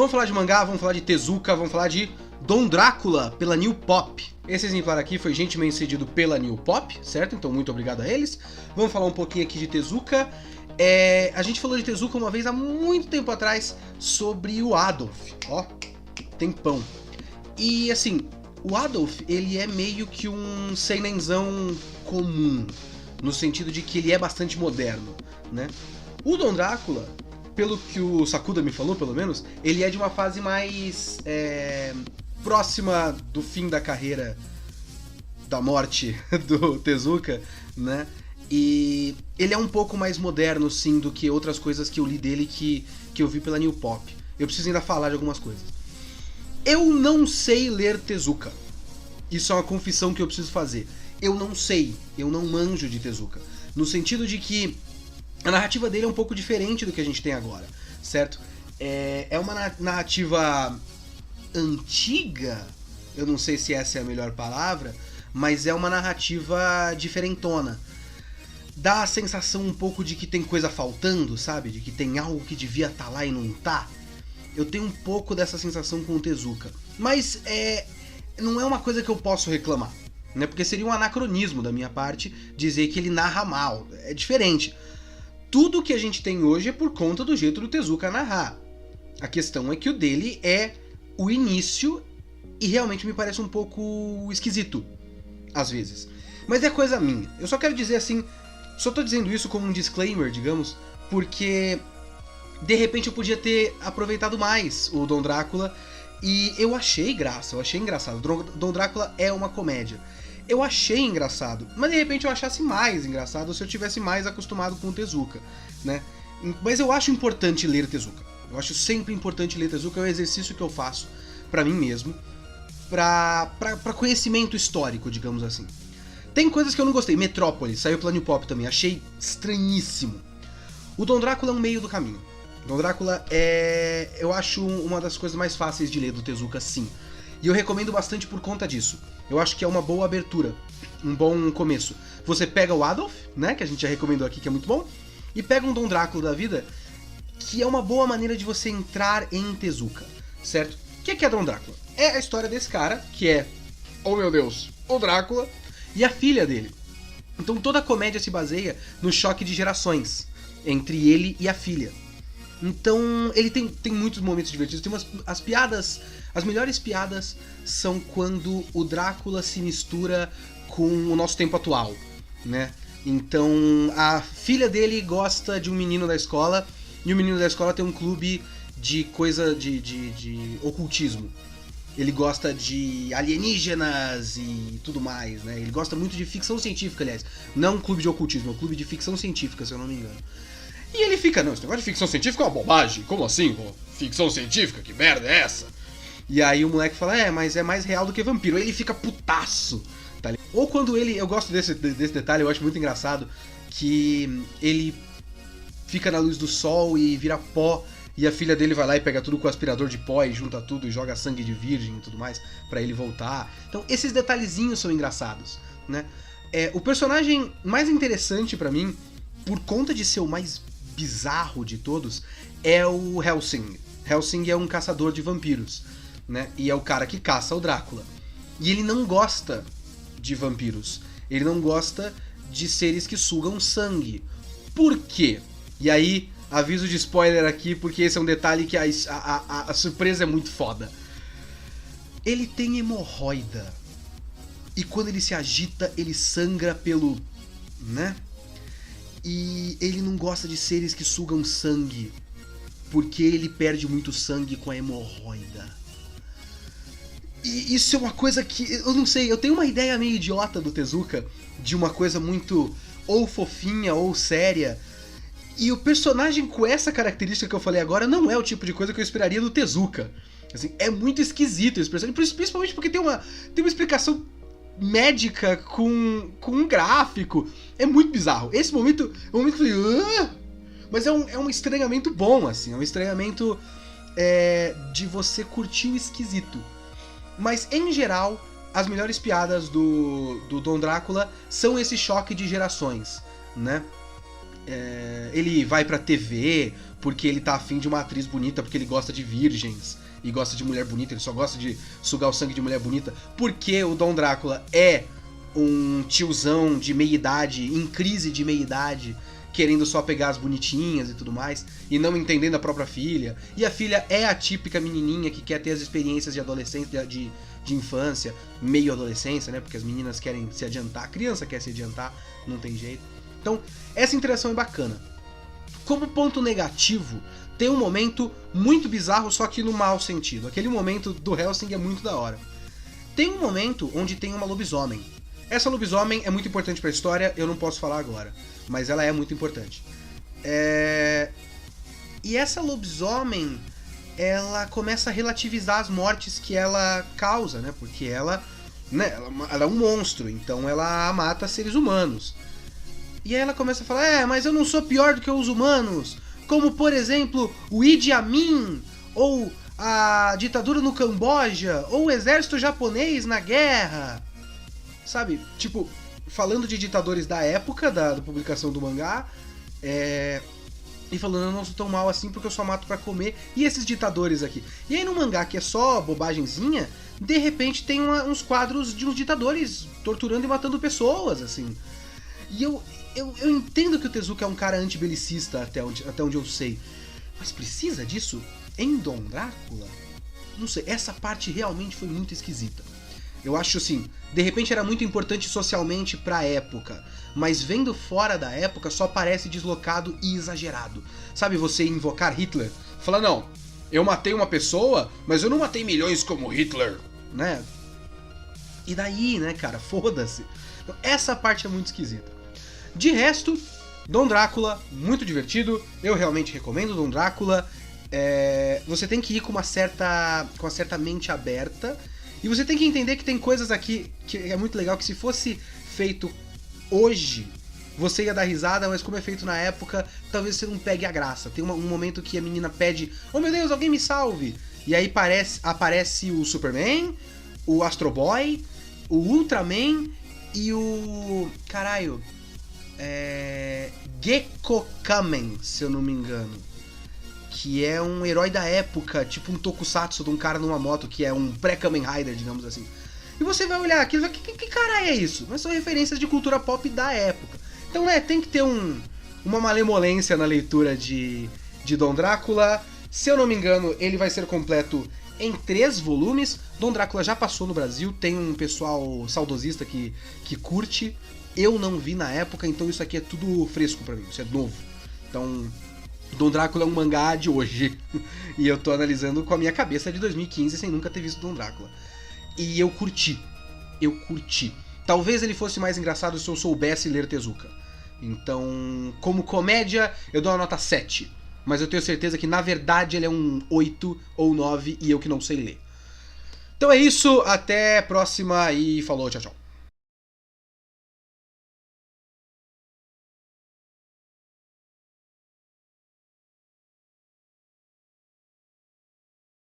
Vamos falar de mangá, vamos falar de Tezuka, vamos falar de Dom Drácula, pela New Pop. Esse exemplar aqui foi gentilmente cedido pela New Pop, certo? Então muito obrigado a eles. Vamos falar um pouquinho aqui de Tezuka. A gente falou de Tezuka uma vez há muito tempo atrás sobre o Adolf, ó, tempão. E assim, o Adolf, ele é meio que um seinenzão comum, no sentido de que ele é bastante moderno, né? O Dom Drácula, pelo que o Sakuda me falou, pelo menos, ele é de uma fase mais próxima do fim da carreira, da morte do Tezuka, né? E ele é um pouco mais moderno, sim, do que outras coisas que eu li dele que eu vi pela New Pop. Eu preciso ainda falar de algumas coisas. Eu não sei ler Tezuka. Isso é uma confissão que eu preciso fazer. Eu não sei, eu não manjo de Tezuka. No sentido de que a narrativa dele é um pouco diferente do que a gente tem agora, certo? É uma narrativa antiga, eu não sei se essa é a melhor palavra, mas é uma narrativa diferentona. Dá a sensação um pouco de que tem coisa faltando, sabe? De que tem algo que devia estar lá e não tá. Eu tenho um pouco dessa sensação com o Tezuka. Mas não é uma coisa que eu posso reclamar, né? Porque seria um anacronismo da minha parte dizer que ele narra mal. É diferente. Tudo que a gente tem hoje é por conta do jeito do Tezuka narrar. A questão é que o dele é o início e realmente me parece um pouco esquisito, às vezes. Mas é coisa minha. Eu só quero dizer assim, só tô dizendo isso como um disclaimer, digamos, porque de repente eu podia ter aproveitado mais o Dom Drácula e eu achei graça, eu achei engraçado. Dom Drácula é uma comédia. Eu achei engraçado, mas de repente eu achasse mais engraçado se eu tivesse mais acostumado com o Tezuka, né? Mas eu acho importante ler Tezuka. Eu acho sempre importante ler Tezuka, é um exercício que eu faço pra mim mesmo, pra conhecimento histórico, digamos assim. Tem coisas que eu não gostei. Metrópolis, saiu pela New Pop também, achei estranhíssimo. O Dom Drácula é um meio do caminho. Dom Drácula eu acho uma das coisas mais fáceis de ler do Tezuka, sim. E eu recomendo bastante por conta disso. Eu acho que é uma boa abertura, um bom começo. Você pega o Adolf, né, que a gente já recomendou aqui, que é muito bom, e pega um Dom Drácula da vida, que é uma boa maneira de você entrar em Tezuka, certo? O que é Dom Drácula? É a história desse cara, que é, oh meu Deus, o Drácula, e a filha dele. Então toda a comédia se baseia no choque de gerações entre ele e a filha. Então ele tem muitos momentos divertidos. Tem as piadas, as melhores piadas são quando o Drácula se mistura com o nosso tempo atual, né? Então a filha dele gosta de um menino da escola e o menino da escola tem um clube de coisa de ocultismo. Ele gosta de alienígenas e tudo mais, né? Ele gosta muito de ficção científica, aliás. Não é um clube de ocultismo, é um clube de ficção científica, se eu não me engano. E ele fica, não, esse negócio de ficção científica é uma bobagem. Como assim, pô? Ficção científica? Que merda é essa? E aí o moleque fala, mas é mais real do que vampiro. Aí ele fica putaço, tá ligado? Ou quando eu gosto desse detalhe, eu acho muito engraçado, que ele fica na luz do sol e vira pó, e a filha dele vai lá e pega tudo com o aspirador de pó e junta tudo e joga sangue de virgem e tudo mais pra ele voltar. Então esses detalhezinhos são engraçados, né? O personagem mais interessante pra mim, por conta de ser o mais bizarro de todos, é o Helsing. Helsing é um caçador de vampiros, né? E é o cara que caça o Drácula. E ele não gosta de vampiros. Ele não gosta de seres que sugam sangue. Por quê? E aí, aviso de spoiler aqui, porque esse é um detalhe que a surpresa é muito foda. Ele tem hemorroida. E quando ele se agita, ele sangra pelo... né? E ele não gosta de seres que sugam sangue, porque ele perde muito sangue com a hemorroida. E isso é uma coisa que, eu não sei, eu tenho uma ideia meio idiota do Tezuka, de uma coisa muito ou fofinha ou séria, e o personagem com essa característica que eu falei agora não é o tipo de coisa que eu esperaria do Tezuka. Assim, é muito esquisito esse personagem, principalmente porque tem uma explicação médica com um gráfico. É muito bizarro. Esse momento é um momento que eu falei, mas é um estranhamento bom, assim. É um estranhamento de você curtir o esquisito. Mas, em geral, as melhores piadas do Dom Drácula são esse choque de gerações, né? Ele vai pra TV porque ele tá afim de uma atriz bonita, porque ele gosta de virgens e gosta de mulher bonita, ele só gosta de sugar o sangue de mulher bonita, porque o Dom Drácula é um tiozão de meia-idade, em crise de meia-idade, querendo só pegar as bonitinhas e tudo mais, e não entendendo a própria filha. E a filha é a típica menininha que quer ter as experiências de adolescência, de infância, meio adolescência, né? Porque as meninas querem se adiantar, a criança quer se adiantar, não tem jeito. Então, essa interação é bacana. Como ponto negativo, tem um momento muito bizarro, só que no mau sentido. Aquele momento do Hellsing é muito da hora. Tem um momento onde tem uma lobisomem. Essa lobisomem é muito importante pra história, eu não posso falar agora, mas ela é muito importante. E essa lobisomem, ela começa a relativizar as mortes que ela causa, né? Porque ela é um monstro, então ela mata seres humanos. E aí ela começa a falar, mas eu não sou pior do que os humanos, como por exemplo o Idi Amin, ou a ditadura no Camboja, ou o exército japonês na guerra. Sabe, tipo, falando de ditadores da época da publicação do mangá, e falando, eu não sou tão mal assim porque eu só mato pra comer, e esses ditadores aqui. E aí no mangá, que é só bobagemzinha, de repente tem uns quadros de uns ditadores torturando e matando pessoas, assim. E eu entendo que o Tezuka é um cara antibelicista, até onde eu sei, mas precisa disso em Dom Drácula? Não sei, essa parte realmente foi muito esquisita. Eu acho assim, de repente era muito importante socialmente pra época, mas vendo fora da época só parece deslocado e exagerado. Sabe, você invocar Hitler? Falar, não, eu matei uma pessoa, mas eu não matei milhões como Hitler, né? E daí, né, cara, foda-se. Então, essa parte é muito esquisita. De resto, Dom Drácula, muito divertido, eu realmente recomendo Dom Drácula. Você tem que ir com uma certa mente aberta. E você tem que entender que tem coisas aqui que é muito legal, que se fosse feito hoje, você ia dar risada, mas como é feito na época, talvez você não pegue a graça. Tem um momento que a menina pede, oh meu Deus, alguém me salve! E aí aparece o Superman, o Astro Boy, o Ultraman e o... caralho... Gekkokamen, se eu não me engano. Que é um herói da época, tipo um tokusatsu de um cara numa moto, que é um pré-Kamen Rider, digamos assim. E você vai olhar aquilo e vai, que cara é isso? Mas são referências de cultura pop da época. Então, tem que ter uma malemolência na leitura de Dom Drácula. Se eu não me engano, ele vai ser completo em 3 volumes. Dom Drácula já passou no Brasil, tem um pessoal saudosista que curte. Eu não vi na época, então isso aqui é tudo fresco pra mim, isso é novo. Então... Dom Drácula é um mangá de hoje, e eu tô analisando com a minha cabeça de 2015 sem nunca ter visto Dom Drácula. E eu curti. Talvez ele fosse mais engraçado se eu soubesse ler Tezuka. Então, como comédia, eu dou uma nota 7. Mas eu tenho certeza que na verdade ele é um 8 ou 9 e eu que não sei ler. Então é isso, até a próxima e falou, tchau, tchau.